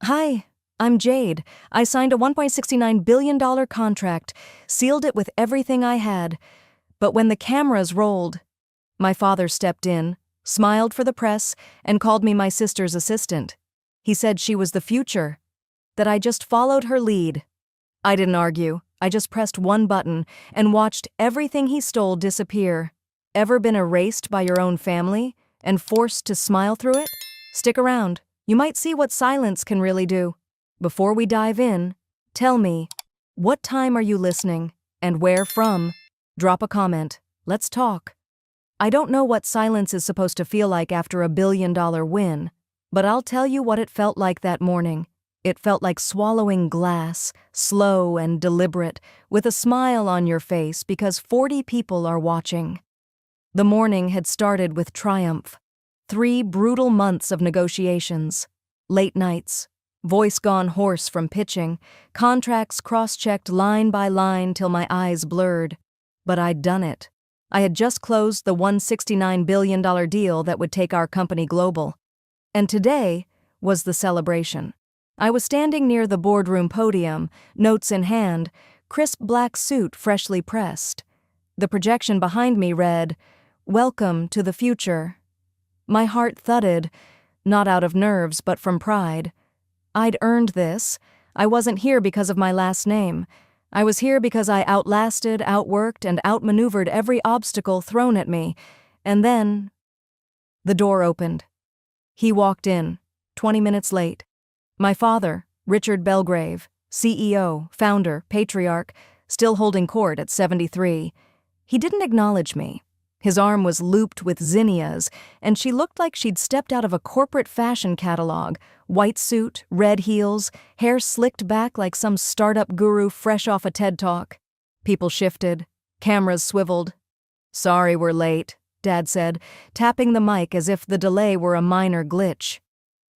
Hi, I'm Jade. I signed a $1.69 billion contract, sealed it with everything I had. But when the cameras rolled, my father stepped in, smiled for the press, and called me my sister's assistant. He said she was the future, that I just followed her lead. I didn't argue. I just pressed one button and watched everything he stole disappear. Ever been erased by your own family and forced to smile through it? Stick around. You might see what silence can really do. Before we dive in, tell me, what time are you listening and where from? Drop a comment. Let's talk. I don't know what silence is supposed to feel like after a billion-dollar win, but I'll tell you what it felt like that morning. It felt like swallowing glass, slow and deliberate, with a smile on your face because 40 people are watching. The morning had started with triumph. 3 brutal months of negotiations, late nights, voice gone hoarse from pitching, contracts cross-checked line by line till my eyes blurred. But I'd done it. I had just closed the $169 billion deal that would take our company global. And today was the celebration. I was standing near the boardroom podium, notes in hand, crisp black suit freshly pressed. The projection behind me read, "Welcome to the future." My heart thudded, not out of nerves but from pride. I'd earned this. I wasn't here because of my last name. I was here because I outlasted, outworked, and outmaneuvered every obstacle thrown at me. And then the door opened. He walked in, 20 minutes late. My father, Richard Belgrave, CEO, founder, patriarch, still holding court at 73. He didn't acknowledge me. His arm was looped with zinnias, and she looked like she'd stepped out of a corporate fashion catalog. White suit, red heels, hair slicked back like some startup guru fresh off a TED Talk. People shifted, cameras swiveled. "Sorry we're late," Dad said, tapping the mic as if the delay were a minor glitch.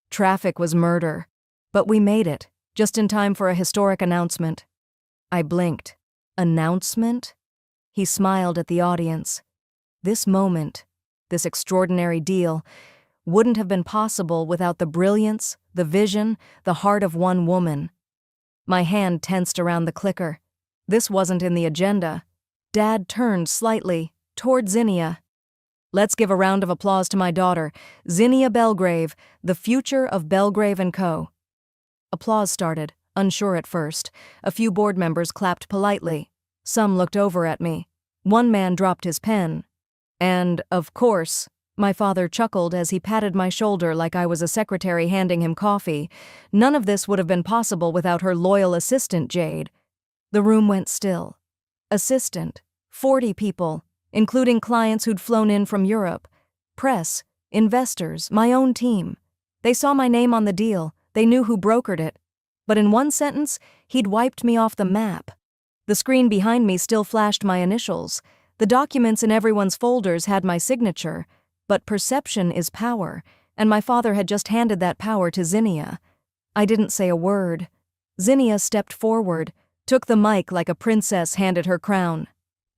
Traffic was murder, but we made it, just in time for a historic announcement. I blinked. Announcement? He smiled at the audience. This moment, this extraordinary deal, wouldn't have been possible without the brilliance, the vision, the heart of one woman. My hand tensed around the clicker. This wasn't in the agenda. Dad turned slightly, toward Zinnia. "Let's give a round of applause to my daughter, Zinnia Belgrave, the future of Belgrave & Co." Applause started, unsure at first. A few board members clapped politely. Some looked over at me. One man dropped his pen. And, of course, my father chuckled as he patted my shoulder like I was a secretary handing him coffee. None of this would have been possible without her loyal assistant, Jade. The room went still. Assistant, 40 people, including clients who'd flown in from Europe. Press, investors, my own team. They saw my name on the deal. They knew who brokered it. But in one sentence, he'd wiped me off the map. The screen behind me still flashed my initials. The documents in everyone's folders had my signature, but perception is power, and my father had just handed that power to Zinnia. I didn't say a word. Zinnia stepped forward, took the mic like a princess handed her crown.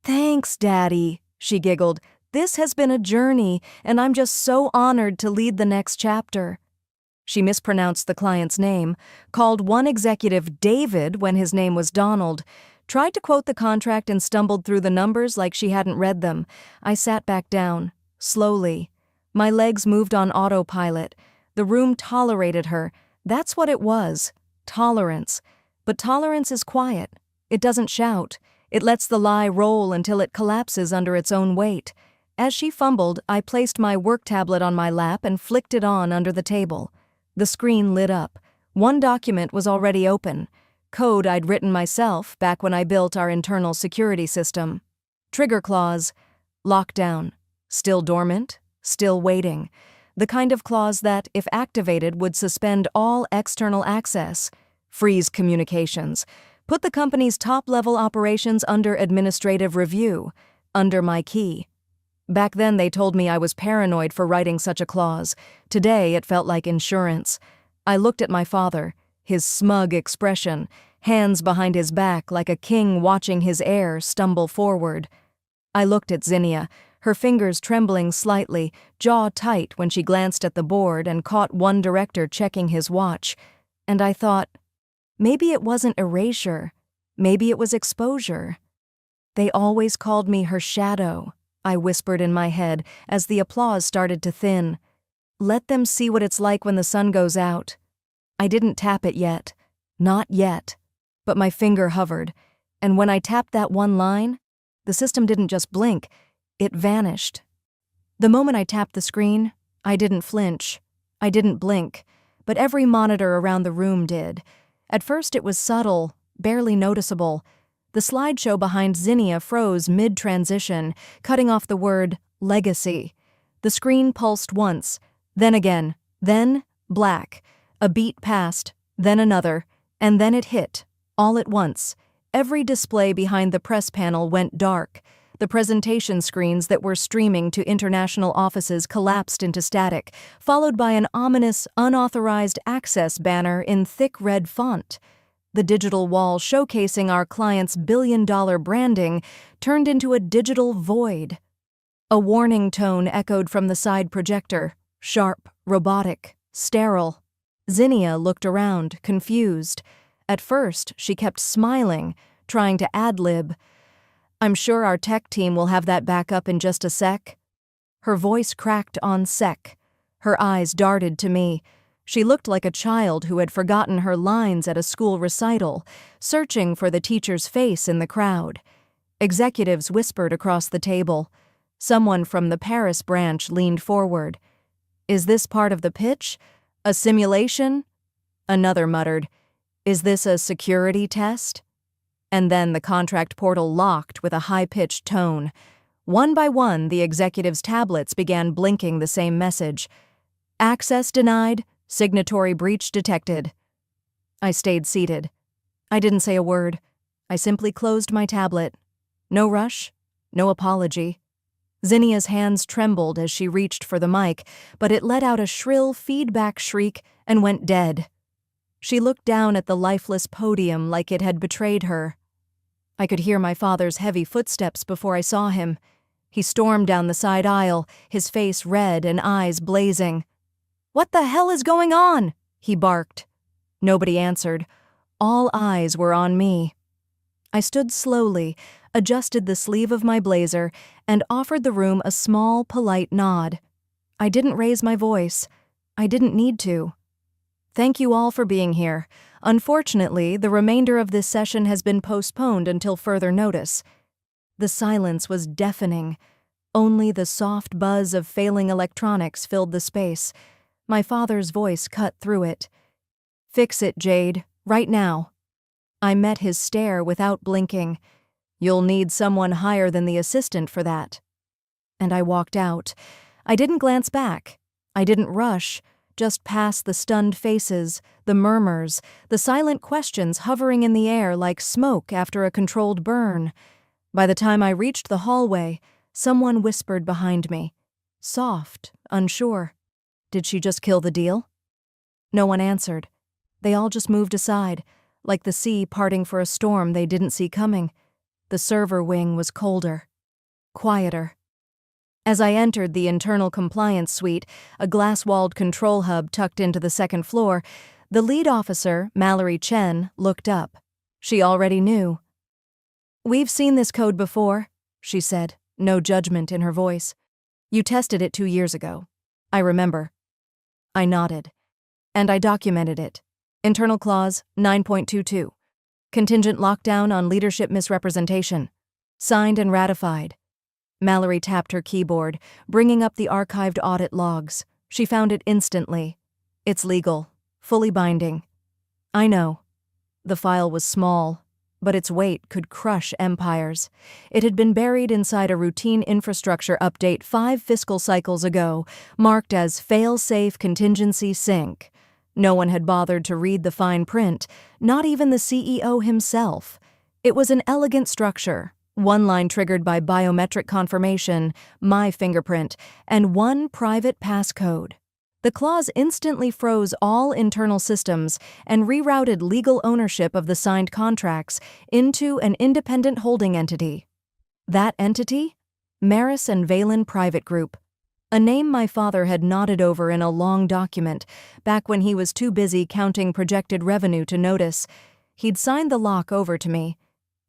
"Thanks, Daddy," she giggled. "This has been a journey, and I'm just so honored to lead the next chapter." She mispronounced the client's name, called one executive David when his name was Donald, tried to quote the contract and stumbled through the numbers like she hadn't read them. I sat back down, slowly. My legs moved on autopilot. The room tolerated her. That's what it was, tolerance. But tolerance is quiet. It doesn't shout. It lets the lie roll until it collapses under its own weight. As she fumbled, I placed my work tablet on my lap and flicked it on under the table. The screen lit up. One document was already open. Code I'd written myself back when I built our internal security system. Trigger clause, lockdown, still dormant, still waiting. The kind of clause that, if activated, would suspend all external access, freeze communications, put the company's top-level operations under administrative review, under my key. Back then they told me I was paranoid for writing such a clause. Today it felt like insurance. I looked at my father. His smug expression, hands behind his back like a king watching his heir stumble forward. I looked at Zinnia, her fingers trembling slightly, jaw tight when she glanced at the board and caught one director checking his watch. And I thought, maybe it wasn't erasure, maybe it was exposure. They always called me her shadow, I whispered in my head as the applause started to thin. Let them see what it's like when the sun goes out. I didn't tap it yet. Not yet. But my finger hovered, and when I tapped that one line, the system didn't just blink, it vanished. The moment I tapped the screen, I didn't flinch. I didn't blink, but every monitor around the room did. At first it was subtle, barely noticeable. The slideshow behind Zinnia froze mid-transition, cutting off the word legacy. The screen pulsed once, then again, then black. A beat passed, then another, and then it hit, all at once. Every display behind the press panel went dark. The presentation screens that were streaming to international offices collapsed into static, followed by an ominous, unauthorized access banner in thick red font. The digital wall showcasing our client's billion-dollar branding turned into a digital void. A warning tone echoed from the side projector, sharp, robotic, sterile. Zinnia looked around, confused. At first, she kept smiling, trying to ad-lib. I'm sure our tech team will have that back up in just a sec. Her voice cracked on sec. Her eyes darted to me. She looked like a child who had forgotten her lines at a school recital, searching for the teacher's face in the crowd. Executives whispered across the table. Someone from the Paris branch leaned forward. Is this part of the pitch? A simulation? Another muttered, is this a security test? And then the contract portal locked with a high-pitched tone. One by one, the executives' tablets began blinking the same message. Access denied, signatory breach detected. I stayed seated. I didn't say a word. I simply closed my tablet. No rush, no apology. Zinnia's hands trembled as she reached for the mic, but it let out a shrill feedback shriek and went dead. She looked down at the lifeless podium like it had betrayed her. I could hear my father's heavy footsteps before I saw him. He stormed down the side aisle, his face red and eyes blazing. "What the hell is going on?" he barked. Nobody answered. All eyes were on me. I stood slowly, adjusted the sleeve of my blazer, and offered the room a small, polite nod. I didn't raise my voice. I didn't need to. Thank you all for being here. Unfortunately, the remainder of this session has been postponed until further notice. The silence was deafening. Only the soft buzz of failing electronics filled the space. My father's voice cut through it. Fix it, Jade, right now. I met his stare without blinking. You'll need someone higher than the assistant for that. And I walked out. I didn't glance back. I didn't rush, just past the stunned faces, the murmurs, the silent questions hovering in the air like smoke after a controlled burn. By the time I reached the hallway, someone whispered behind me. Soft, unsure. Did she just kill the deal? No one answered. They all just moved aside, like the sea parting for a storm they didn't see coming. The server wing was colder, quieter. As I entered the internal compliance suite, a glass-walled control hub tucked into the second floor, the lead officer, Mallory Chen, looked up. She already knew. We've seen this code before, she said, no judgment in her voice. You tested it 2 years ago. I remember. I nodded. And I documented it. Internal clause 9.22. Contingent lockdown on leadership misrepresentation. Signed and ratified. Mallory tapped her keyboard, bringing up the archived audit logs. She found it instantly. It's legal. Fully binding. I know. The file was small, but its weight could crush empires. It had been buried inside a routine infrastructure update 5 fiscal cycles ago, marked as fail-safe contingency sync. No one had bothered to read the fine print, not even the CEO himself. It was an elegant structure, one line triggered by biometric confirmation, my fingerprint, and one private passcode. The clause instantly froze all internal systems and rerouted legal ownership of the signed contracts into an independent holding entity. That entity? Maris and Valen Private Group. A name my father had nodded over in a long document, back when he was too busy counting projected revenue to notice. He'd signed the lock over to me.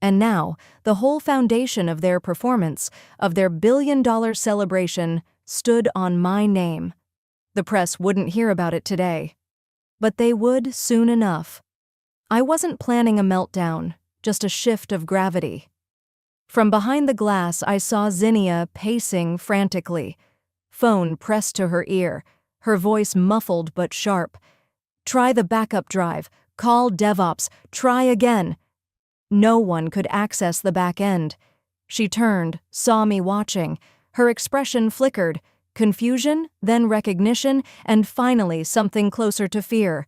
And now, the whole foundation of their performance, of their billion-dollar celebration, stood on my name. The press wouldn't hear about it today. But they would soon enough. I wasn't planning a meltdown, just a shift of gravity. From behind the glass, I saw Zinnia pacing frantically. Phone pressed to her ear, her voice muffled but sharp. "Try the backup drive. Call DevOps. Try again." No one could access the back end. She turned, saw me watching. Her expression flickered. Confusion, then recognition, and finally something closer to fear.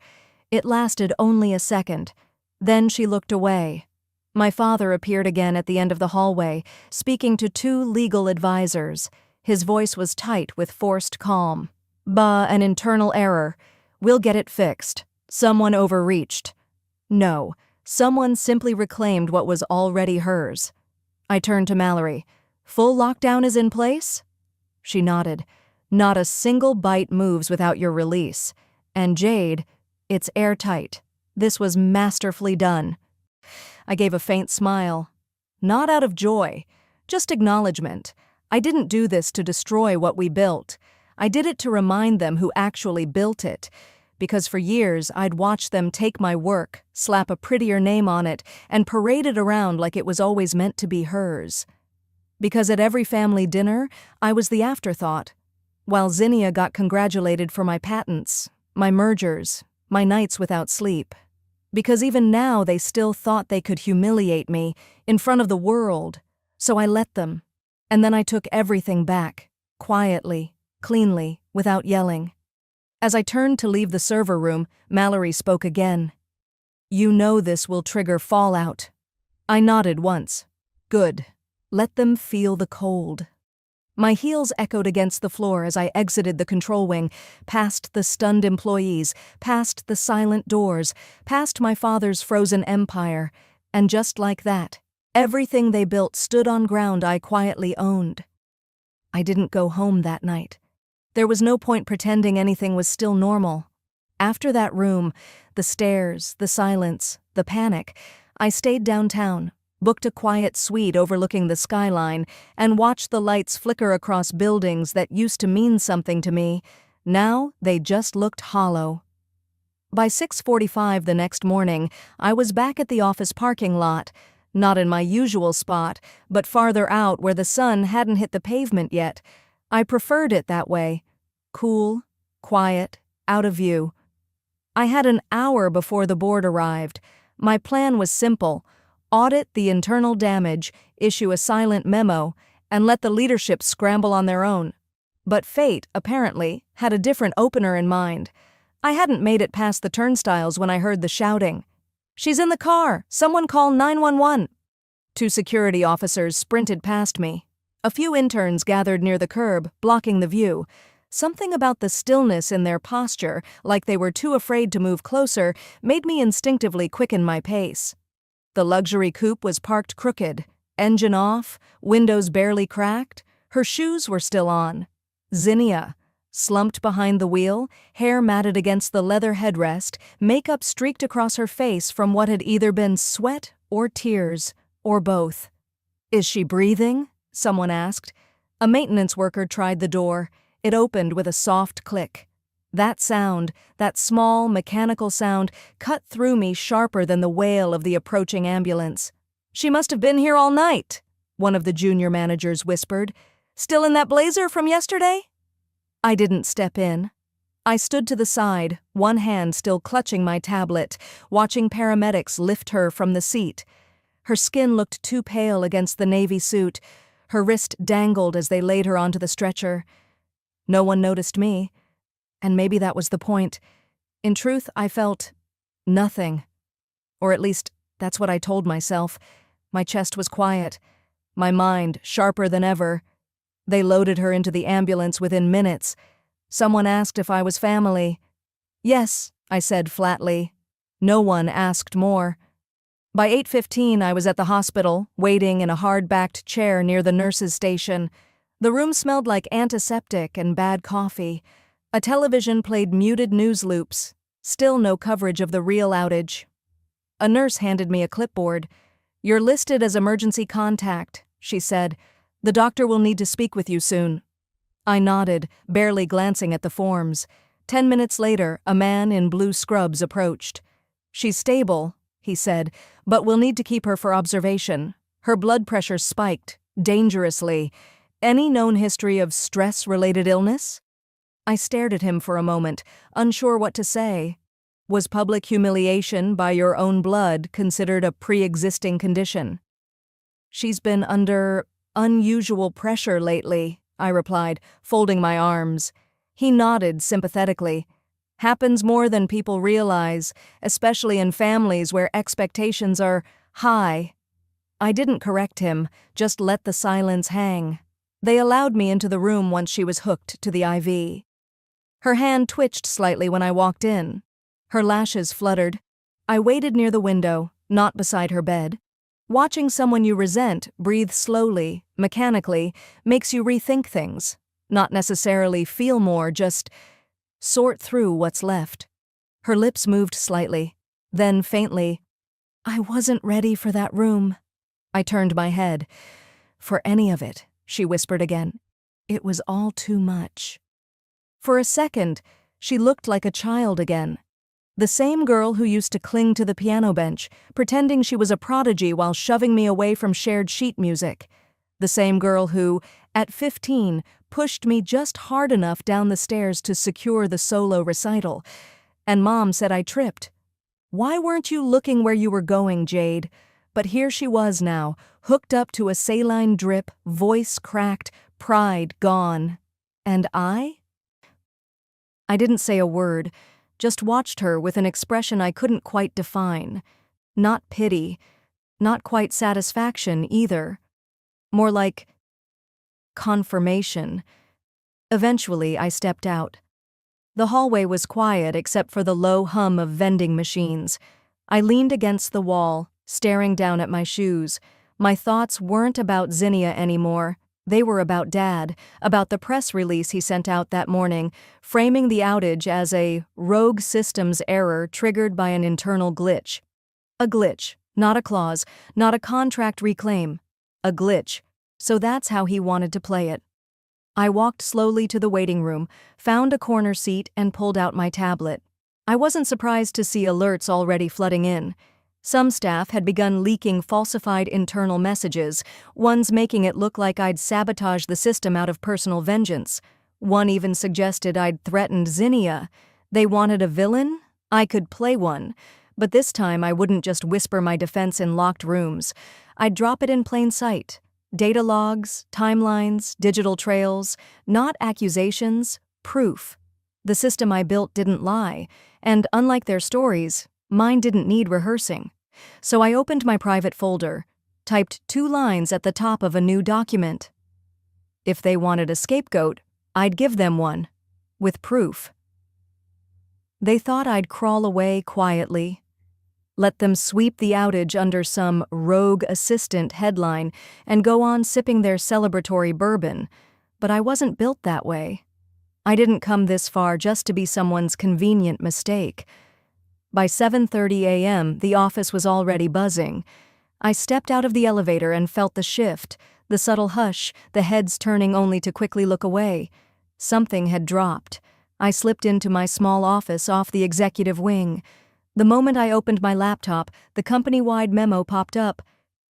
It lasted only a second. Then she looked away. My father appeared again at the end of the hallway, speaking to two legal advisors. His voice was tight with forced calm. "Bah, an internal error. We'll get it fixed. Someone overreached." No, someone simply reclaimed what was already hers. I turned to Mallory. "Full lockdown is in place?" She nodded. "Not a single byte moves without your release. And Jade, it's airtight. This was masterfully done." I gave a faint smile. Not out of joy, just acknowledgement. I didn't do this to destroy what we built. I did it to remind them who actually built it. Because for years I'd watched them take my work, slap a prettier name on it, and parade it around like it was always meant to be hers. Because at every family dinner, I was the afterthought. While Zinnia got congratulated for my patents, my mergers, my nights without sleep. Because even now they still thought they could humiliate me in front of the world. So I let them. And then I took everything back, quietly, cleanly, without yelling. As I turned to leave the server room, Mallory spoke again. "You know this will trigger fallout." I nodded once. "Good. Let them feel the cold." My heels echoed against the floor as I exited the control wing, past the stunned employees, past the silent doors, past my father's frozen empire, and just like that, everything they built stood on ground I quietly owned. I didn't go home that night. There was no point pretending anything was still normal. After that room, the stairs, the silence, the panic, I stayed downtown, booked a quiet suite overlooking the skyline, and watched the lights flicker across buildings that used to mean something to me. Now they just looked hollow. By 6:45 the next morning, I was back at the office parking lot, not in my usual spot, but farther out where the sun hadn't hit the pavement yet. I preferred it that way. Cool, quiet, out of view. I had an hour before the board arrived. My plan was simple: audit the internal damage, issue a silent memo, and let the leadership scramble on their own. But fate, apparently, had a different opener in mind. I hadn't made it past the turnstiles when I heard the shouting. "She's in the car! Someone call 911!" Two security officers sprinted past me. A few interns gathered near the curb, blocking the view. Something about the stillness in their posture, like they were too afraid to move closer, made me instinctively quicken my pace. The luxury coupe was parked crooked, engine off, windows barely cracked. Her shoes were still on. Zinnia, slumped behind the wheel, hair matted against the leather headrest, makeup streaked across her face from what had either been sweat or tears, or both. "Is she breathing?" someone asked. A maintenance worker tried the door. It opened with a soft click. That sound, that small, mechanical sound, cut through me sharper than the wail of the approaching ambulance. "She must have been here all night," one of the junior managers whispered. "Still in that blazer from yesterday?" I didn't step in. I stood to the side, one hand still clutching my tablet, watching paramedics lift her from the seat. Her skin looked too pale against the navy suit. Her wrist dangled as they laid her onto the stretcher. No one noticed me. And maybe that was the point. In truth, I felt nothing. Or at least, that's what I told myself. My chest was quiet. My mind sharper than ever. They loaded her into the ambulance within minutes. Someone asked if I was family. "Yes," I said flatly. No one asked more. By 8:15, I was at the hospital, waiting in a hard-backed chair near the nurses' station. The room smelled like antiseptic and bad coffee. A television played muted news loops. Still no coverage of the real outage. A nurse handed me a clipboard. "You're listed as emergency contact," she said. "The doctor will need to speak with you soon." I nodded, barely glancing at the forms. 10 minutes later, a man in blue scrubs approached. "She's stable," he said, "but we'll need to keep her for observation. Her blood pressure spiked, dangerously. Any known history of stress-related illness?" I stared at him for a moment, unsure what to say. Was public humiliation by your own blood considered a pre-existing condition? "She's been under unusual pressure lately," I replied, folding my arms. He nodded sympathetically. "Happens more than people realize, especially in families where expectations are high." I didn't correct him, just let the silence hang. They allowed me into the room once she was hooked to the IV. Her hand twitched slightly when I walked in. Her lashes fluttered. I waited near the window, not beside her bed. Watching someone you resent breathe slowly, mechanically, makes you rethink things. Not necessarily feel more, just sort through what's left. Her lips moved slightly. Then, faintly, "I wasn't ready for that room." I turned my head. "For any of it," she whispered again. "It was all too much." For a second, she looked like a child again. The same girl who used to cling to the piano bench, pretending she was a prodigy while shoving me away from shared sheet music. The same girl who, at 15, pushed me just hard enough down the stairs to secure the solo recital. And Mom said I tripped. "Why weren't you looking where you were going, Jade?" But here she was now, hooked up to a saline drip, voice cracked, pride gone. And I didn't say a word, just watched her with an expression I couldn't quite define. Not pity, not quite satisfaction either. More like confirmation. Eventually, I stepped out. The hallway was quiet except for the low hum of vending machines. I leaned against the wall, staring down at my shoes. My thoughts weren't about Zinnia anymore. They were about Dad, about the press release he sent out that morning, framing the outage as a rogue systems error triggered by an internal glitch. A glitch, not a clause, not a contract reclaim. A glitch. So that's how he wanted to play it. I walked slowly to the waiting room, found a corner seat, and pulled out my tablet. I wasn't surprised to see alerts already flooding in. Some staff had begun leaking falsified internal messages, ones making it look like I'd sabotaged the system out of personal vengeance. One even suggested I'd threatened Zinnia. They wanted a villain? I could play one. But this time I wouldn't just whisper my defense in locked rooms. I'd drop it in plain sight. Data logs, timelines, digital trails, not accusations, proof. The system I built didn't lie, and unlike their stories, mine didn't need rehearsing. So I opened my private folder, typed 2 lines at the top of a new document. If they wanted a scapegoat, I'd give them one, with proof. They thought I'd crawl away quietly, let them sweep the outage under some rogue assistant headline and go on sipping their celebratory bourbon, but I wasn't built that way. I didn't come this far just to be someone's convenient mistake. By 7:30 a.m., the office was already buzzing. I stepped out of the elevator and felt the shift, the subtle hush, the heads turning only to quickly look away. Something had dropped. I slipped into my small office off the executive wing. The moment I opened my laptop, the company-wide memo popped up.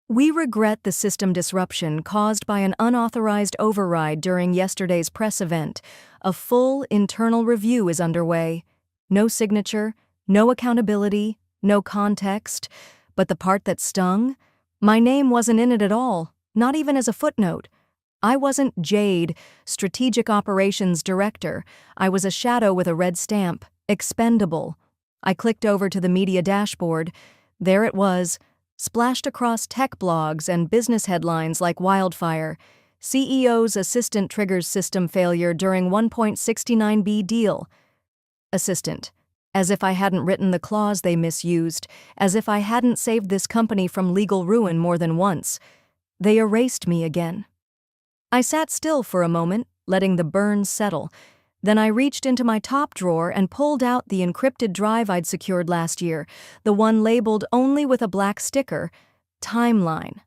"We regret the system disruption caused by an unauthorized override during yesterday's press event. A full internal review is underway." No signature, no accountability, no context. But the part that stung? My name wasn't in it at all, not even as a footnote. I wasn't Jade, Strategic Operations Director. I was a shadow with a red stamp, expendable. I clicked over to the media dashboard. There it was, splashed across tech blogs and business headlines like wildfire. CEO's assistant triggers system failure during 1.69B deal. Assistant. As if I hadn't written the clause they misused, as if I hadn't saved this company from legal ruin more than once. They erased me again. I sat still for a moment, letting the burns settle. Then I reached into my top drawer and pulled out the encrypted drive I'd secured last year, the one labeled only with a black sticker, Timeline.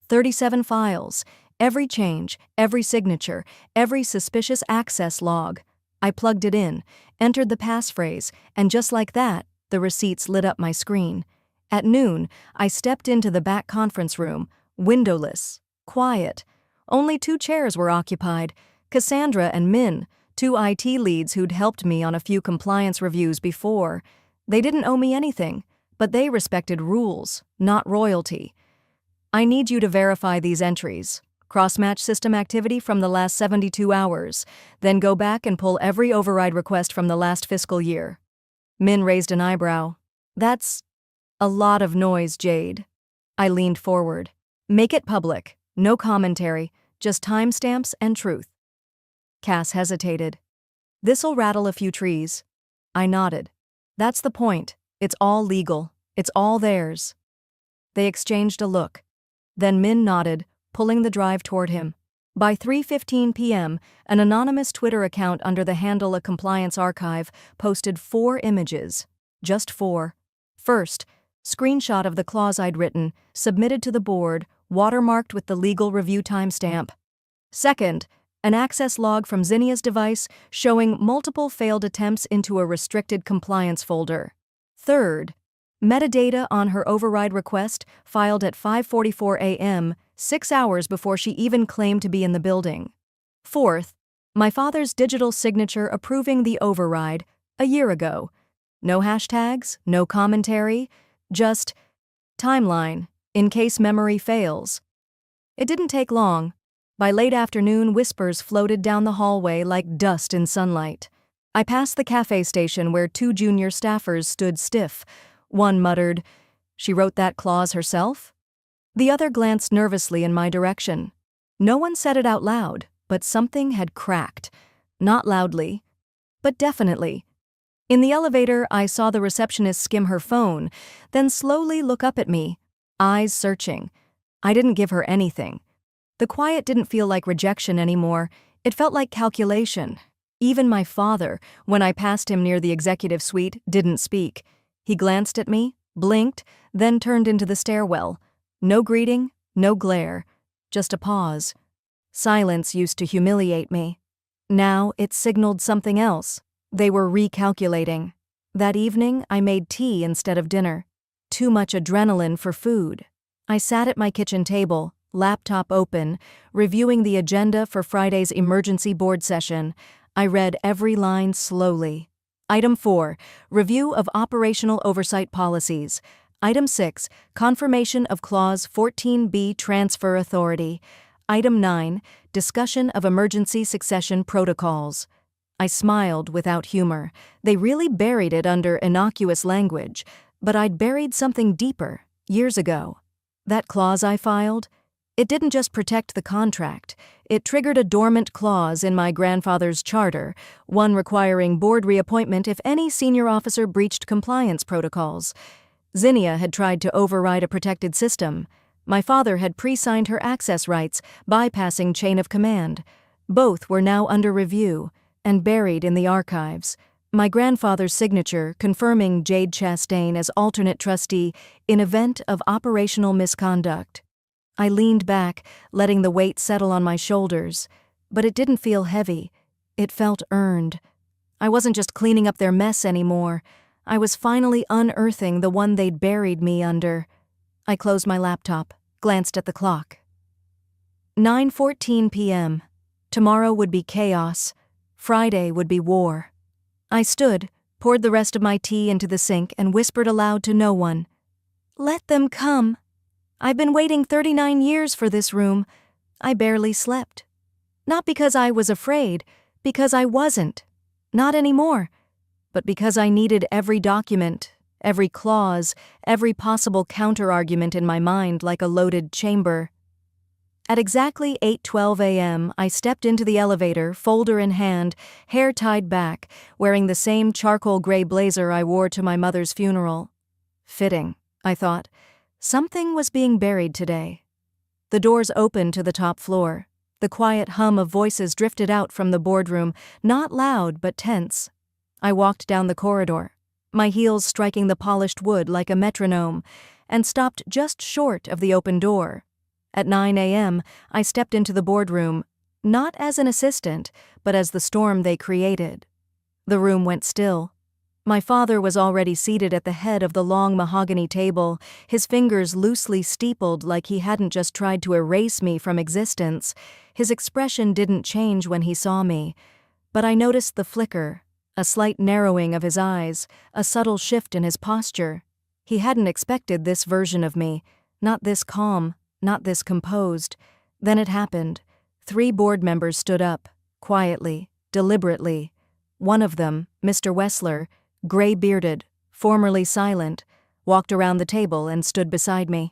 37 files, every change, every signature, every suspicious access log. I plugged it in, entered the passphrase, and just like that, the receipts lit up my screen. At noon, I stepped into the back conference room, windowless, quiet. Only 2 chairs were occupied, Cassandra and Min, 2 IT leads who'd helped me on a few compliance reviews before. They didn't owe me anything, but they respected rules, not royalty. I need you to verify these entries. Cross-match system activity from the last 72 hours. Then go back and pull every override request from the last fiscal year. Min raised an eyebrow. That's a lot of noise, Jade. I leaned forward. Make it public. No commentary. Just timestamps and truth. Cass hesitated. This'll rattle a few trees. I nodded. That's the point. It's all legal. It's all theirs. They exchanged a look. Then Min nodded, pulling the drive toward him. By 3:15 p.m., an anonymous Twitter account under the handle A Compliance Archive posted 4 images. Just 4. First, screenshot of the clause I'd written, submitted to the board, watermarked with the legal review timestamp. Second, an access log from Zinnia's device showing multiple failed attempts into a restricted compliance folder. Third, metadata on her override request filed at 5:44 a.m., 6 hours before she even claimed to be in the building. Fourth, my father's digital signature approving the override a year ago. No hashtags, no commentary, just timeline, in case memory fails. It didn't take long. By late afternoon, whispers floated down the hallway like dust in sunlight. I passed the cafe station where 2 junior staffers stood stiff. One muttered, "She wrote that clause herself?" The other glanced nervously in my direction. No one said it out loud, but something had cracked. Not loudly, but definitely. In the elevator, I saw the receptionist skim her phone, then slowly look up at me, eyes searching. I didn't give her anything. The quiet didn't feel like rejection anymore. It felt like calculation. Even my father, when I passed him near the executive suite, didn't speak. He glanced at me, blinked, then turned into the stairwell. No greeting, no glare, just a pause. Silence used to humiliate me. Now it signaled something else. They were recalculating. That evening, I made tea instead of dinner. Too much adrenaline for food. I sat at my kitchen table, laptop open, reviewing the agenda for Friday's emergency board session. I read every line slowly. Item 4, review of operational oversight policies. Item 6, confirmation of Clause 14B transfer authority. Item 9, discussion of emergency succession protocols. I smiled without humor. They really buried it under innocuous language, but I'd buried something deeper, years ago. That clause I filed? It didn't just protect the contract. It triggered a dormant clause in my grandfather's charter, one requiring board reappointment if any senior officer breached compliance protocols. Zinnia had tried to override a protected system. My father had pre-signed her access rights, bypassing chain of command. Both were now under review and buried in the archives. My grandfather's signature confirming Jade Chastain as alternate trustee in event of operational misconduct. I leaned back, letting the weight settle on my shoulders, but it didn't feel heavy. It felt earned. I wasn't just cleaning up their mess anymore. I was finally unearthing the one they'd buried me under. I closed my laptop, glanced at the clock. 9:14 p.m. Tomorrow would be chaos. Friday would be war. I stood, poured the rest of my tea into the sink, and whispered aloud to no one. "Let them come. I've been waiting 39 years for this room. I barely slept. Not because I was afraid, because I wasn't. Not anymore. But because I needed every document, every clause, every possible counter-argument in my mind like a loaded chamber. At exactly 8:12 a.m., I stepped into the elevator, folder in hand, hair tied back, wearing the same charcoal gray blazer I wore to my mother's funeral. Fitting, I thought. Something was being buried today. The doors opened to the top floor. The The quiet hum of voices drifted out from the boardroom, not loud but tense. I walked down the corridor, my heels striking the polished wood like a metronome, and stopped just short of the open door. At 9 a.m., I stepped into the boardroom, not as an assistant, but as the storm they created. The room went still. My father was already seated at the head of the long mahogany table, his fingers loosely steepled like he hadn't just tried to erase me from existence. His expression didn't change when he saw me, but I noticed the flicker, a slight narrowing of his eyes, a subtle shift in his posture. He hadn't expected this version of me, not this calm, not this composed. Then it happened. 3 board members stood up, quietly, deliberately. One of them, Mr. Wessler, gray-bearded, formerly silent, walked around the table and stood beside me.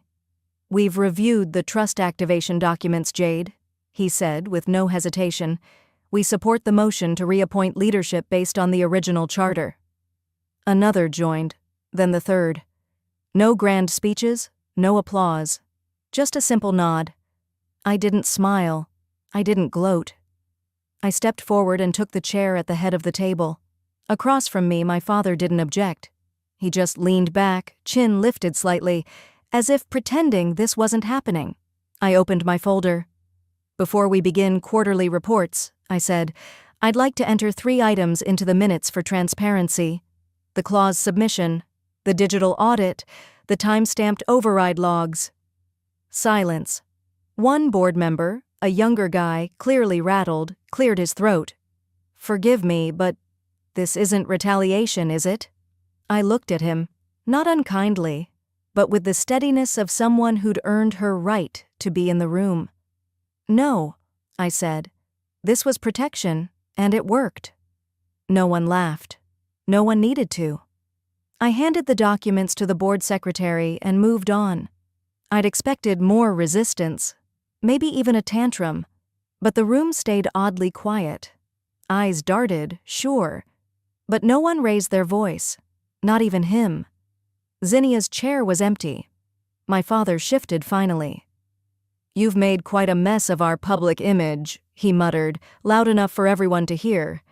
"We've reviewed the trust activation documents, Jade," he said with no hesitation. "We support the motion to reappoint leadership based on the original charter." Another joined, then the third. No grand speeches, no applause. Just a simple nod. I didn't smile. I didn't gloat. I stepped forward and took the chair at the head of the table. Across from me, my father didn't object. He just leaned back, chin lifted slightly, as if pretending this wasn't happening. I opened my folder. "Before we begin quarterly reports," I said, "I'd like to enter 3 items into the minutes for transparency: the clause submission, the digital audit, the time-stamped override logs." Silence. One board member, a younger guy, clearly rattled, cleared his throat. "Forgive me, but this isn't retaliation, is it?" I looked at him, not unkindly, but with the steadiness of someone who'd earned her right to be in the room. "No," I said. "This was protection, and it worked." No one laughed. No one needed to. I handed the documents to the board secretary and moved on. I'd expected more resistance, maybe even a tantrum, but the room stayed oddly quiet. Eyes darted, sure, but no one raised their voice, not even him. Zinnia's chair was empty. My father shifted finally. "You've made quite a mess of our public image," he muttered, loud enough for everyone to hear.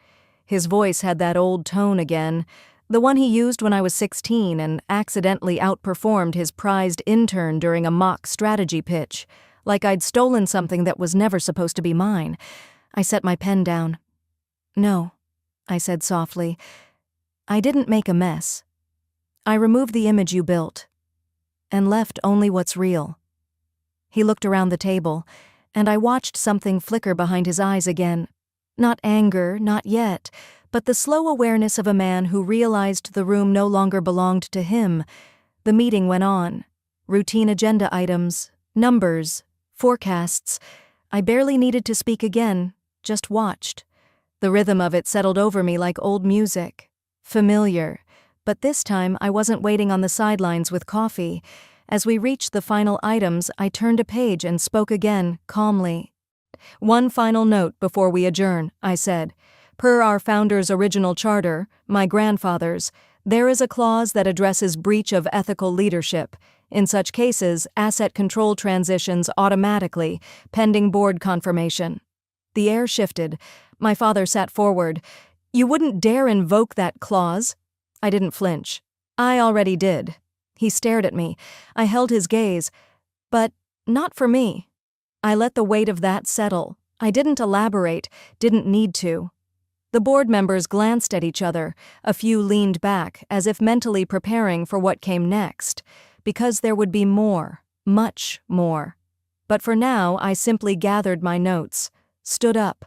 His voice had that old tone again, the one he used when I was 16 and accidentally outperformed his prized intern during a mock strategy pitch, like I'd stolen something that was never supposed to be mine. I set my pen down. "No," I said softly. "I didn't make a mess. I removed the image you built, and left only what's real." He looked around the table, and I watched something flicker behind his eyes again. Not anger, not yet, but the slow awareness of a man who realized the room no longer belonged to him. The meeting went on. Routine agenda items, numbers, forecasts. I barely needed to speak again, just watched. The rhythm of it settled over me like old music. Familiar, but this time I wasn't waiting on the sidelines with coffee. As we reached the final items, I turned a page and spoke again, calmly. "One final note before we adjourn," I said. "Per our founder's original charter, my grandfather's, there is a clause that addresses breach of ethical leadership. In such cases, asset control transitions automatically, pending board confirmation." The air shifted. My father sat forward. "You wouldn't dare invoke that clause?" I didn't flinch. "I already did." He stared at me. I held his gaze. "But not for me." I let the weight of that settle. I didn't elaborate, didn't need to. The board members glanced at each other. A few leaned back, as if mentally preparing for what came next, because there would be more, much more. But for now, I simply gathered my notes, stood up,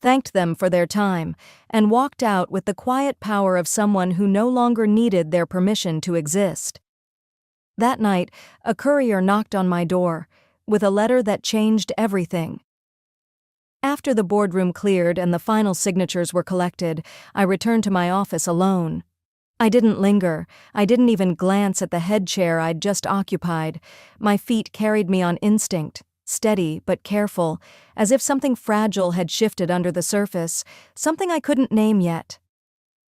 thanked them for their time, and walked out with the quiet power of someone who no longer needed their permission to exist. That night, a courier knocked on my door, with a letter that changed everything. After the boardroom cleared and the final signatures were collected, I returned to my office alone. I didn't linger. I didn't even glance at the head chair I'd just occupied. My feet carried me on instinct, steady but careful, as if something fragile had shifted under the surface, something I couldn't name yet.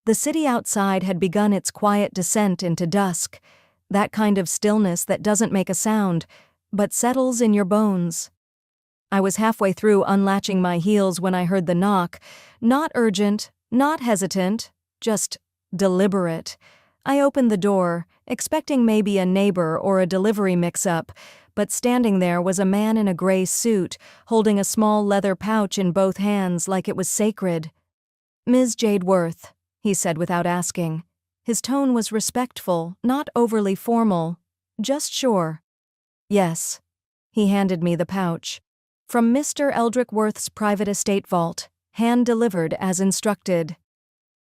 The city outside had begun its quiet descent into dusk, that kind of stillness that doesn't make a sound, but settles in your bones. I was halfway through unlatching my heels when I heard the knock. Not urgent, not hesitant, just deliberate. I opened the door, expecting maybe a neighbor or a delivery mix-up, but standing there was a man in a gray suit, holding a small leather pouch in both hands like it was sacred. "Ms. Jade Worth," he said without asking. His tone was respectful, not overly formal, just sure. "Yes." He handed me the pouch. "From Mr. Eldrick Worth's private estate vault, hand-delivered as instructed."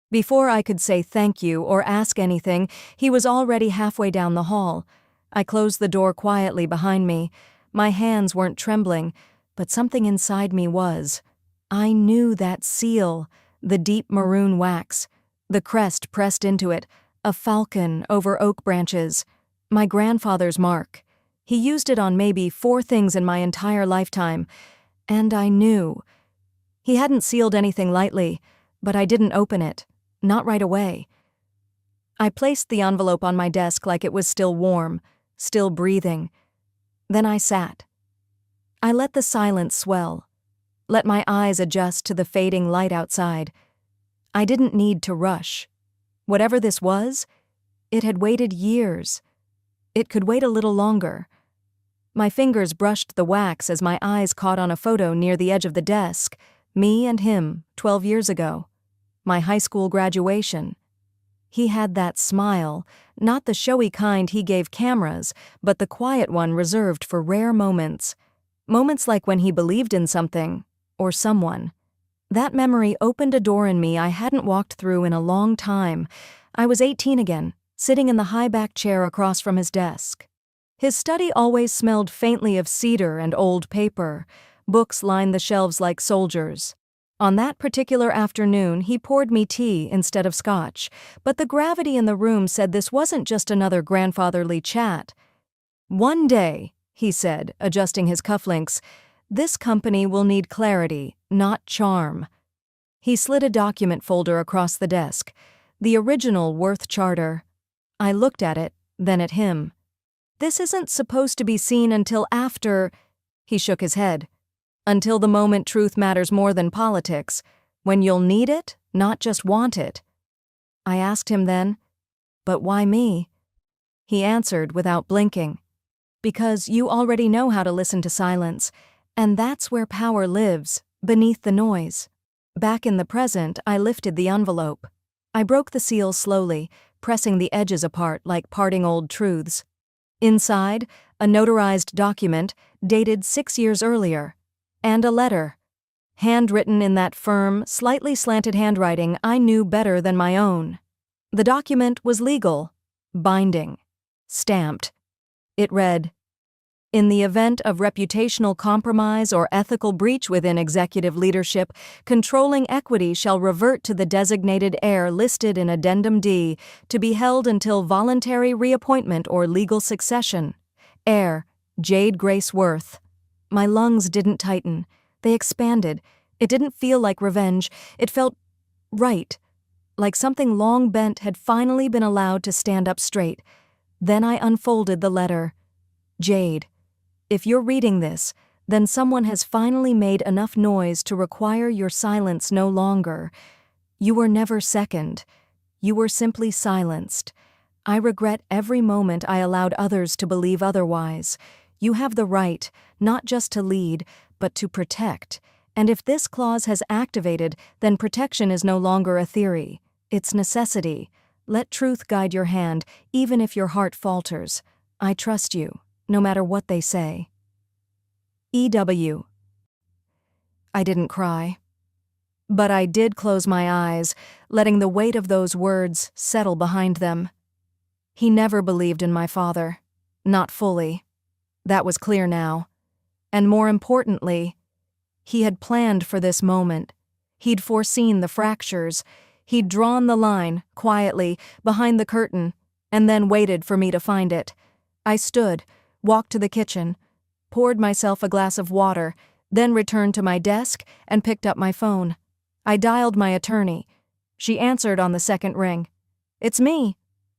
Before I could say thank you or ask anything, he was already halfway down the hall. I closed the door quietly behind me. My hands weren't trembling, but something inside me was. I knew that seal, the deep maroon wax, the crest pressed into it, a falcon over oak branches, my grandfather's mark. He used it on maybe 4 things in my entire lifetime, and I knew. He hadn't sealed anything lightly, but I didn't open it. Not right away. I placed the envelope on my desk like it was still warm, still breathing. Then I sat. I let the silence swell, let my eyes adjust to the fading light outside. I didn't need to rush. Whatever this was, it had waited years. It could wait a little longer. My fingers brushed the wax as my eyes caught on a photo near the edge of the desk, me and him, 12 years ago. My high school graduation. He had that smile, not the showy kind he gave cameras, but the quiet one reserved for rare moments. Moments like when he believed in something, or someone. That memory opened a door in me I hadn't walked through in a long time. I was 18 again, sitting in the high-back chair across from his desk. His study always smelled faintly of cedar and old paper. Books lined the shelves like soldiers. On that particular afternoon, he poured me tea instead of scotch, but the gravity in the room said this wasn't just another grandfatherly chat. "One day," he said, adjusting his cufflinks, "this company will need clarity, not charm." He slid a document folder across the desk, the original Worth Charter. I looked at it, then at him. "This isn't supposed to be seen until after—" He shook his head. "Until the moment truth matters more than politics, when you'll need it, not just want it." I asked him then, "But why me?" He answered without blinking. "Because you already know how to listen to silence, and that's where power lives, beneath the noise." Back in the present, I lifted the envelope. I broke the seal slowly, pressing the edges apart like parting old truths. Inside, a notarized document dated 6 years earlier. And a letter. Handwritten in that firm, slightly slanted handwriting I knew better than my own. The document was legal, binding, stamped. It read, "In the event of reputational compromise or ethical breach within executive leadership, controlling equity shall revert to the designated heir listed in Addendum D, to be held until voluntary reappointment or legal succession. Heir, Jade Grace Worth." My lungs didn't tighten. They expanded. It didn't feel like revenge. It felt right. Like something long bent had finally been allowed to stand up straight. Then I unfolded the letter. "Jade, if you're reading this, then someone has finally made enough noise to require your silence no longer. You were never second. You were simply silenced. I regret every moment I allowed others to believe otherwise. You have the right, not just to lead, but to protect. And if this clause has activated, then protection is no longer a theory. It's necessity. Let truth guide your hand, even if your heart falters. I trust you, no matter what they say. E.W. I didn't cry. But I did close my eyes, letting the weight of those words settle behind them. He never believed in my father. Not fully. That was clear now. And more importantly, he had planned for this moment. He'd foreseen the fractures. He'd drawn the line, quietly, behind the curtain, and then waited for me to find it. I stood, walked to the kitchen, poured myself a glass of water, then returned to my desk and picked up my phone. I dialed my attorney. She answered on the second ring. "It's me."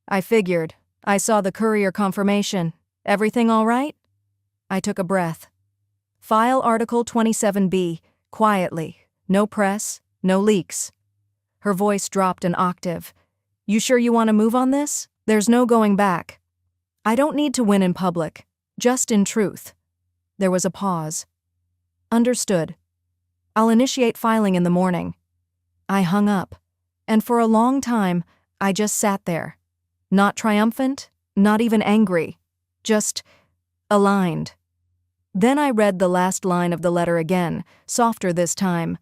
I figured. I saw the courier confirmation. "Everything all right?" I took a breath. File Article 27B, quietly. No press, no leaks. Her voice dropped an octave. You sure you want to move on this? There's no going back. I don't need to win in public, just in truth. There was a pause. Understood. I'll initiate filing in the morning. I hung up, and for a long time, I just sat there. Not triumphant, not even angry, just aligned. Then I read the last line of the letter again, softer this time.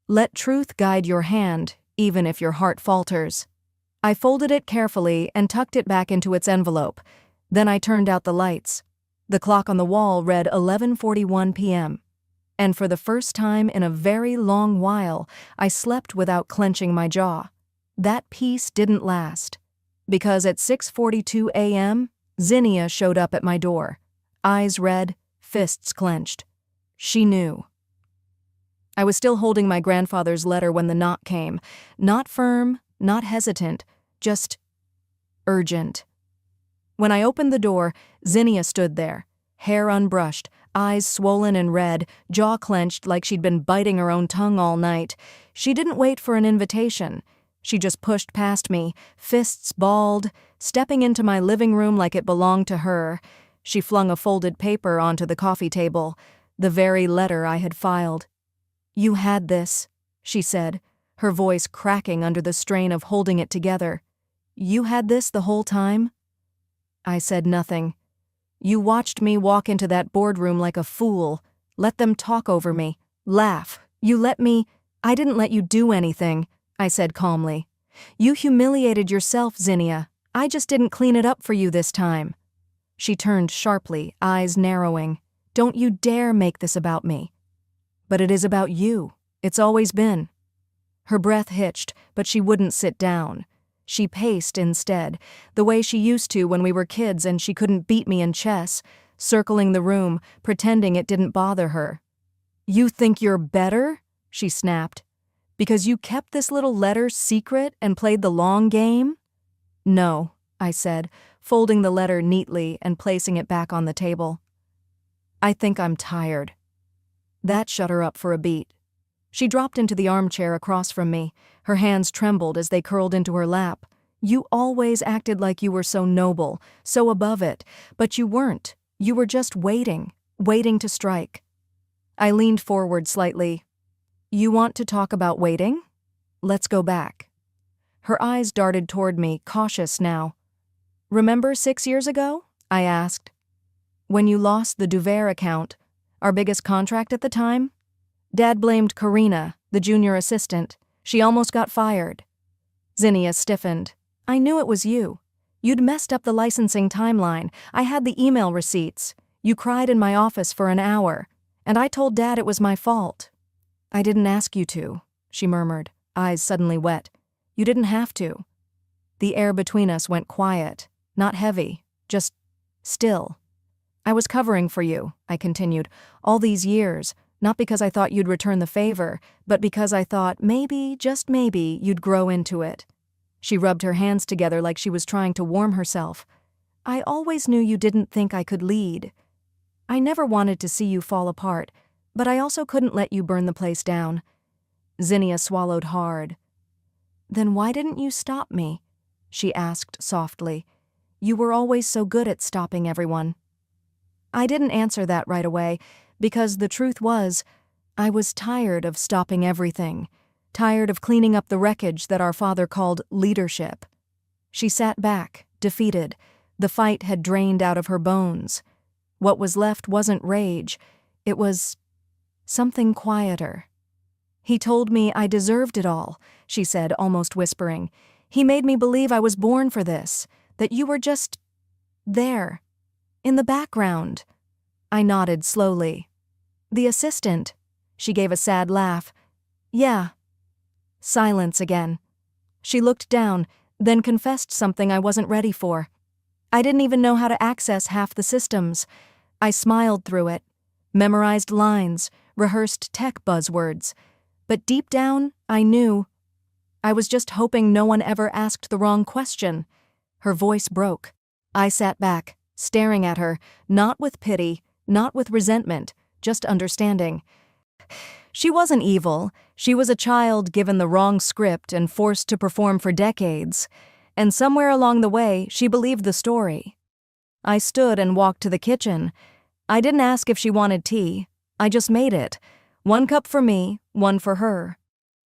Let truth guide your hand, even if your heart falters. I folded it carefully and tucked it back into its envelope. Then I turned out the lights. The clock on the wall read 11:41 p.m. And for the first time in a very long while, I slept without clenching my jaw. That peace didn't last. Because at 6:42 a.m., Zinnia showed up at my door. Eyes red, fists clenched. She knew. I was still holding my grandfather's letter when the knock came. Not firm, not hesitant, just urgent. When I opened the door, Zinnia stood there, hair unbrushed, eyes swollen and red, jaw clenched like she'd been biting her own tongue all night. She didn't wait for an invitation. She just pushed past me, fists balled, stepping into my living room like it belonged to her. She flung a folded paper onto the coffee table, the very letter I had filed. You had this, she said, her voice cracking under the strain of holding it together. You had this the whole time? I said nothing. You watched me walk into that boardroom like a fool, let them talk over me, laugh. You let me— I didn't let you do anything, I said calmly. You humiliated yourself, Zinnia. I just didn't clean it up for you this time. She turned sharply, eyes narrowing. Don't you dare make this about me. But it is about you. It's always been. Her breath hitched, but she wouldn't sit down. She paced instead, the way she used to when we were kids and she couldn't beat me in chess, circling the room, pretending it didn't bother her. You think you're better? She snapped. Because you kept this little letter secret and played the long game? No, I said, folding the letter neatly and placing it back on the table. I think I'm tired. That shut her up for a beat. She dropped into the armchair across from me. Her hands trembled as they curled into her lap. You always acted like you were so noble, so above it, but you weren't. You were just waiting to strike. I leaned forward slightly. You want to talk about waiting? Let's go back. Her eyes darted toward me, cautious now. Remember 6 years ago? I asked. When you lost the Duver account, our biggest contract at the time? Dad blamed Karina, the junior assistant. She almost got fired. Zinnia stiffened. I knew it was you. You'd messed up the licensing timeline. I had the email receipts. You cried in my office for an hour, and I told Dad it was my fault. I didn't ask you to, she murmured, eyes suddenly wet. You didn't have to. The air between us went quiet, not heavy, just still. I was covering for you, I continued, all these years, not because I thought you'd return the favor, but because I thought maybe, just maybe, you'd grow into it. She rubbed her hands together like she was trying to warm herself. I always knew you didn't think I could lead. I never wanted to see you fall apart, but I also couldn't let you burn the place down. Zinnia swallowed hard. Then why didn't you stop me? She asked softly. You were always so good at stopping everyone. I didn't answer that right away, because the truth was, I was tired of stopping everything, tired of cleaning up the wreckage that our father called leadership. She sat back, defeated. The fight had drained out of her bones. What was left wasn't rage. It was something quieter. He told me I deserved it all, she said, almost whispering. He made me believe I was born for this, that you were just there, in the background. I nodded slowly. The assistant. She gave a sad laugh. Yeah. Silence again. She looked down, then confessed something I wasn't ready for. I didn't even know how to access half the systems. I smiled through it, memorized lines, rehearsed tech buzzwords. But deep down, I knew. I was just hoping no one ever asked the wrong question. Her voice broke. I sat back, staring at her, not with pity, not with resentment, just understanding. She wasn't evil. She was a child given the wrong script and forced to perform for decades. And somewhere along the way, she believed the story. I stood and walked to the kitchen. I didn't ask if she wanted tea. I just made it. 1 cup for me, 1 for her.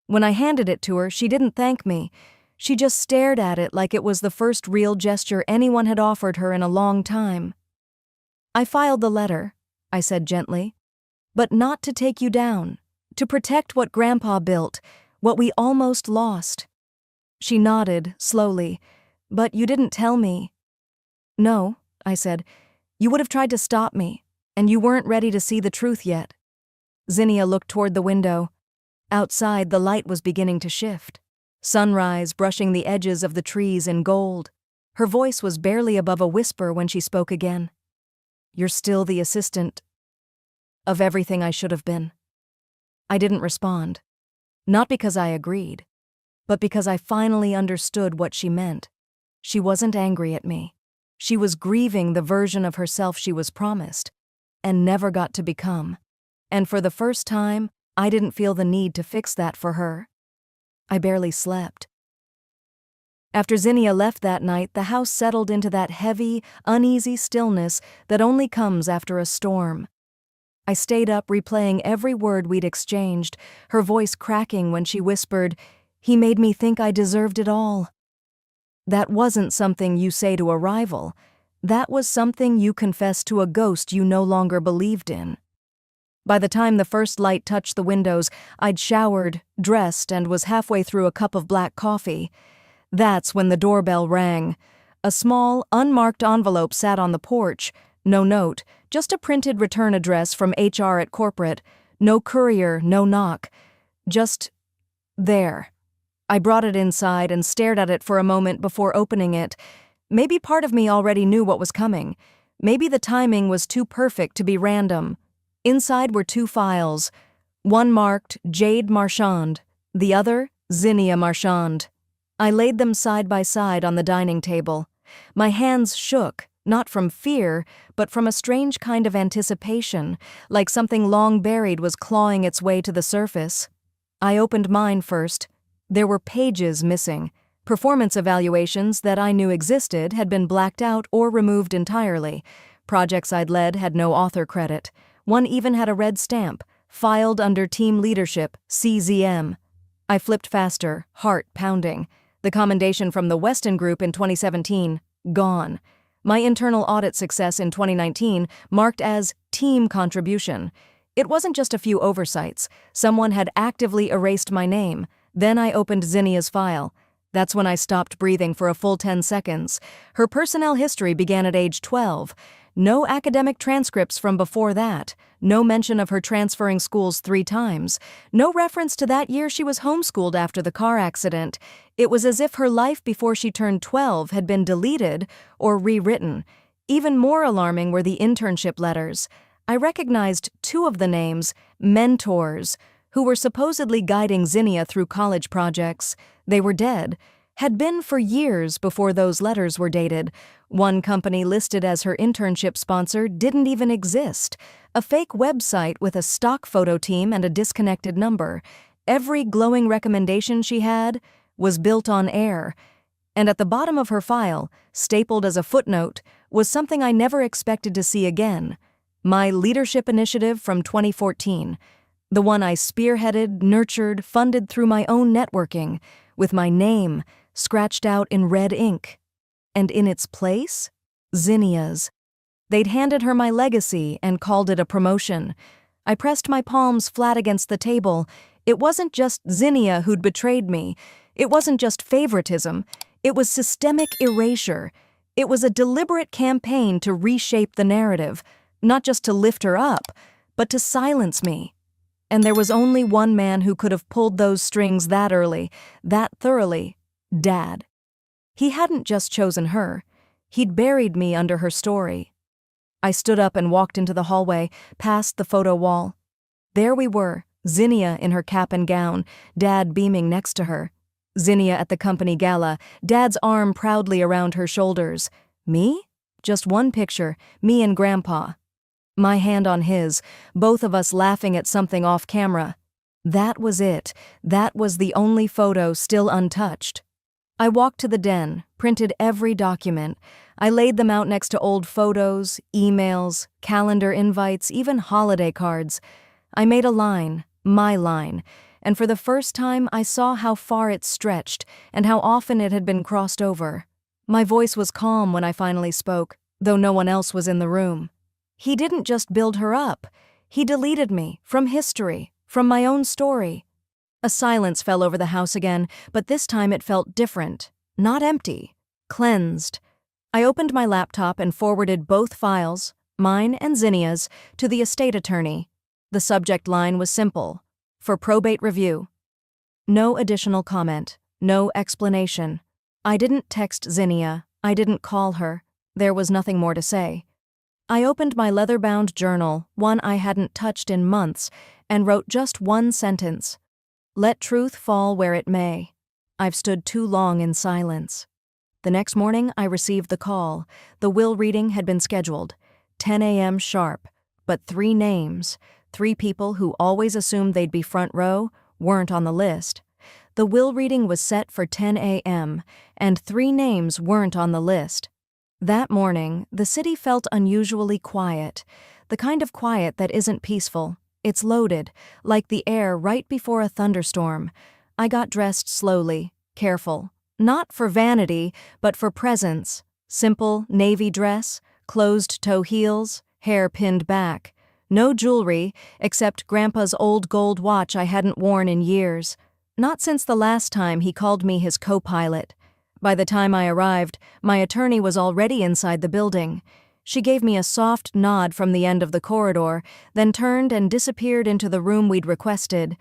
When I handed it to her, she didn't thank me. She just stared at it like it was the first real gesture anyone had offered her in a long time. "I filed the letter," I said gently, "but not to take you down, to protect what Grandpa built, what we almost lost." She nodded, slowly. "But you didn't tell me." "No," I said. "You would have tried to stop me, and you weren't ready to see the truth yet." Zinnia looked toward the window. Outside, the light was beginning to shift. Sunrise brushing the edges of the trees in gold. Her voice was barely above a whisper when she spoke again. "You're still the assistant of everything I should have been." I didn't respond. Not because I agreed, but because I finally understood what she meant. She wasn't angry at me. She was grieving the version of herself she was promised, and never got to become. And for the first time, I didn't feel the need to fix that for her. I barely slept. After Zinnia left that night, the house settled into that heavy, uneasy stillness that only comes after a storm. I stayed up replaying every word we'd exchanged, her voice cracking when she whispered, "He made me think I deserved it all." That wasn't something you say to a rival. That was something you confess to a ghost you no longer believed in. By the time the first light touched the windows, I'd showered, dressed, and was halfway through a cup of black coffee. That's when the doorbell rang. A small, unmarked envelope sat on the porch. No note, just a printed return address from HR at corporate. No courier, no knock. Just there. I brought it inside and stared at it for a moment before opening it. Maybe part of me already knew what was coming. Maybe the timing was too perfect to be random. Inside were 2 files. One marked Jade Marchand, the other Zinnia Marchand. I laid them side by side on the dining table. My hands shook, not from fear, but from a strange kind of anticipation, like something long buried was clawing its way to the surface. I opened mine first. There were pages missing. Performance evaluations that I knew existed had been blacked out or removed entirely. Projects I'd led had no author credit. One even had a red stamp, filed under Team Leadership, CZM. I flipped faster, heart pounding. The commendation from the Weston Group in 2017, gone. My internal audit success in 2019 marked as team contribution. It wasn't just a few oversights. Someone had actively erased my name. Then I opened Zinnia's file. That's when I stopped breathing for a full 10 seconds. Her personnel history began at age 12. No academic transcripts from before that. No mention of her transferring schools 3 times. No reference to that year she was homeschooled after the car accident. It was as if her life before she turned 12 had been deleted or rewritten. Even more alarming were the internship letters. I recognized 2 of the names, mentors, who were supposedly guiding Zinnia through college projects. They were dead. Had been for years before those letters were dated. One company listed as her internship sponsor didn't even exist. A fake website with a stock photo team and a disconnected number. Every glowing recommendation she had was built on air. And at the bottom of her file, stapled as a footnote, was something I never expected to see again. My leadership initiative from 2014. The one I spearheaded, nurtured, funded through my own networking, with my name scratched out in red ink. And in its place, Zinnia's. They'd handed her my legacy and called it a promotion. I pressed my palms flat against the table. It wasn't just Zinnia who'd betrayed me. It wasn't just favoritism. It was systemic erasure. It was a deliberate campaign to reshape the narrative, not just to lift her up, but to silence me. And there was only one man who could have pulled those strings that early, that thoroughly. Dad. He hadn't just chosen her. He'd buried me under her story. I stood up and walked into the hallway, past the photo wall. There we were, Zinnia in her cap and gown, Dad beaming next to her. Zinnia at the company gala, Dad's arm proudly around her shoulders. Me? Just one picture, me and Grandpa. My hand on his, both of us laughing at something off camera. That was it. That was the only photo still untouched. I walked to the den, printed every document. I laid them out next to old photos, emails, calendar invites, even holiday cards. I made a line, my line, and for the first time I saw how far it stretched and how often it had been crossed over. My voice was calm when I finally spoke, though no one else was in the room. He didn't just build her up. He deleted me from history, from my own story. A silence fell over the house again, but this time it felt different, not empty, cleansed. I opened my laptop and forwarded both files, mine and Zinnia's, to the estate attorney. The subject line was simple: for probate review. No additional comment, no explanation. I didn't text Zinnia, I didn't call her. There was nothing more to say. I opened my leather-bound journal, one I hadn't touched in months, and wrote just one sentence. Let truth fall where it may. I've stood too long in silence. The next morning, I received the call. The will reading had been scheduled. 10 a.m. sharp. But 3 names, 3 people who always assumed they'd be front row, weren't on the list. The will reading was set for 10 a.m., and 3 names weren't on the list. That morning, the city felt unusually quiet, the kind of quiet that isn't peaceful. It's loaded, like the air right before a thunderstorm. I got dressed slowly, careful. Not for vanity, but for presence. Simple navy dress, closed-toe heels, hair pinned back. No jewelry, except Grandpa's old gold watch I hadn't worn in years. Not since the last time he called me his co-pilot. By the time I arrived, my attorney was already inside the building. She gave me a soft nod from the end of the corridor, then turned and disappeared into the room we'd requested.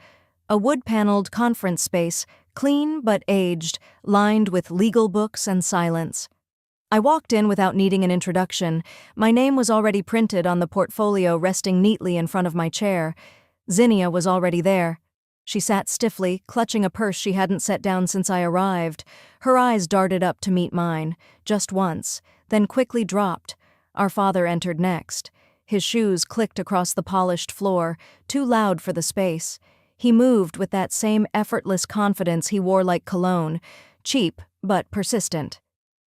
A wood-paneled conference space, clean but aged, lined with legal books and silence. I walked in without needing an introduction. My name was already printed on the portfolio resting neatly in front of my chair. Zinnia was already there. She sat stiffly, clutching a purse she hadn't set down since I arrived. Her eyes darted up to meet mine, just once, then quickly dropped. Our father entered next. His shoes clicked across the polished floor, too loud for the space. He moved with that same effortless confidence he wore like cologne, cheap but persistent.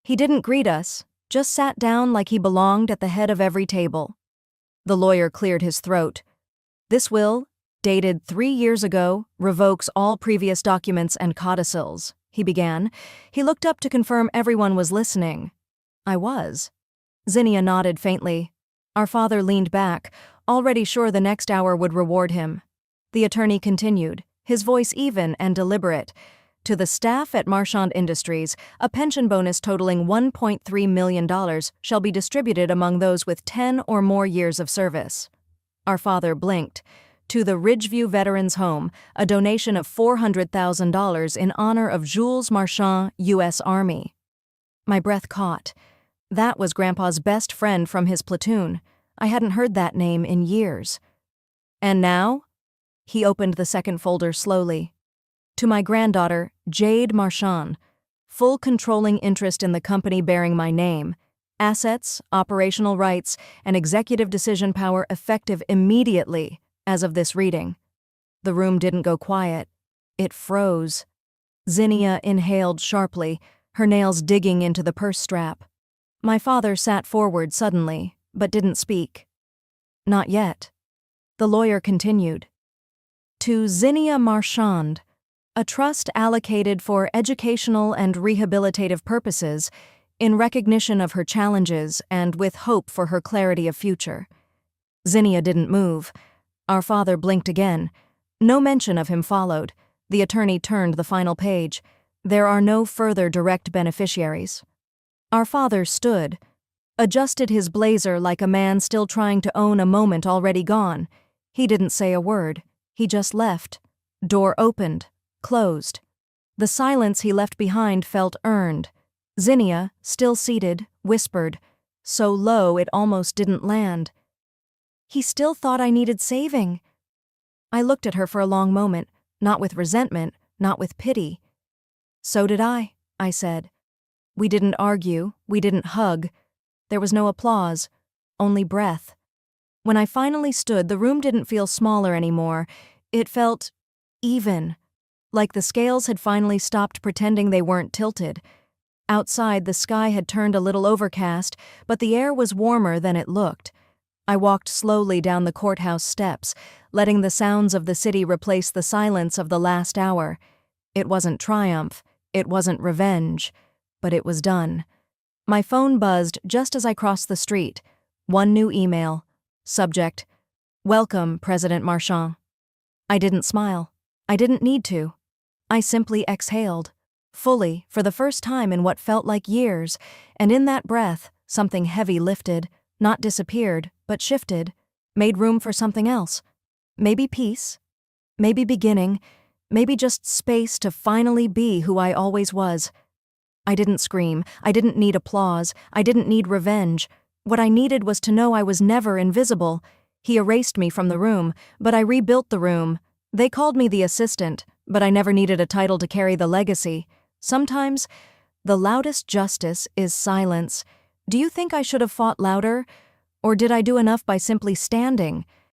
He didn't greet us, just sat down like he belonged at the head of every table. The lawyer cleared his throat. This will, dated 3 years ago, revokes all previous documents and codicils, he began. He looked up to confirm everyone was listening. I was. Zinnia nodded faintly. Our father leaned back, already sure the next hour would reward him. The attorney continued, his voice even and deliberate. To the staff at Marchand Industries, a pension bonus totaling $1.3 million shall be distributed among those with 10 or more years of service. Our father blinked. To the Ridgeview Veterans Home, a donation of $400,000 in honor of Jules Marchand, U.S. Army. My breath caught. That was Grandpa's best friend from his platoon. I hadn't heard that name in years. And now? He opened the second folder slowly. To my granddaughter, Jade Marchand. Full controlling interest in the company bearing my name. Assets, operational rights, and executive decision power effective immediately. As of this reading. The room didn't go quiet. It froze. Zinnia inhaled sharply, her nails digging into the purse strap. My father sat forward suddenly, but didn't speak. Not yet. The lawyer continued. To Zinnia Marchand, a trust allocated for educational and rehabilitative purposes, in recognition of her challenges and with hope for her clarity of future. Zinnia didn't move. Our father blinked again. No mention of him followed. The attorney turned the final page. There are no further direct beneficiaries. Our father stood, adjusted his blazer like a man still trying to own a moment already gone. He didn't say a word. He just left. Door opened, closed. The silence he left behind felt earned. Zinnia, still seated, whispered, so low it almost didn't land. He still thought I needed saving. I looked at her for a long moment, not with resentment, not with pity. So did I said. We didn't argue, we didn't hug. There was no applause, only breath. When I finally stood, the room didn't feel smaller anymore. It felt even, like the scales had finally stopped pretending they weren't tilted. Outside, the sky had turned a little overcast, but the air was warmer than it looked. I walked slowly down the courthouse steps, letting the sounds of the city replace the silence of the last hour. It wasn't triumph, it wasn't revenge, but it was done. My phone buzzed just as I crossed the street. One new email. Subject: Welcome, President Marchand. I didn't smile. I didn't need to. I simply exhaled. Fully, for the first time in what felt like years, and in that breath, something heavy lifted, not disappeared, but shifted, made room for something else. Maybe peace, maybe beginning, maybe just space to finally be who I always was. I didn't scream, I didn't need applause, I didn't need revenge. What I needed was to know I was never invisible. He erased me from the room, but I rebuilt the room. They called me the assistant, but I never needed a title to carry the legacy. Sometimes, the loudest justice is silence. Do you think I should have fought louder? Or did I do enough by simply standing?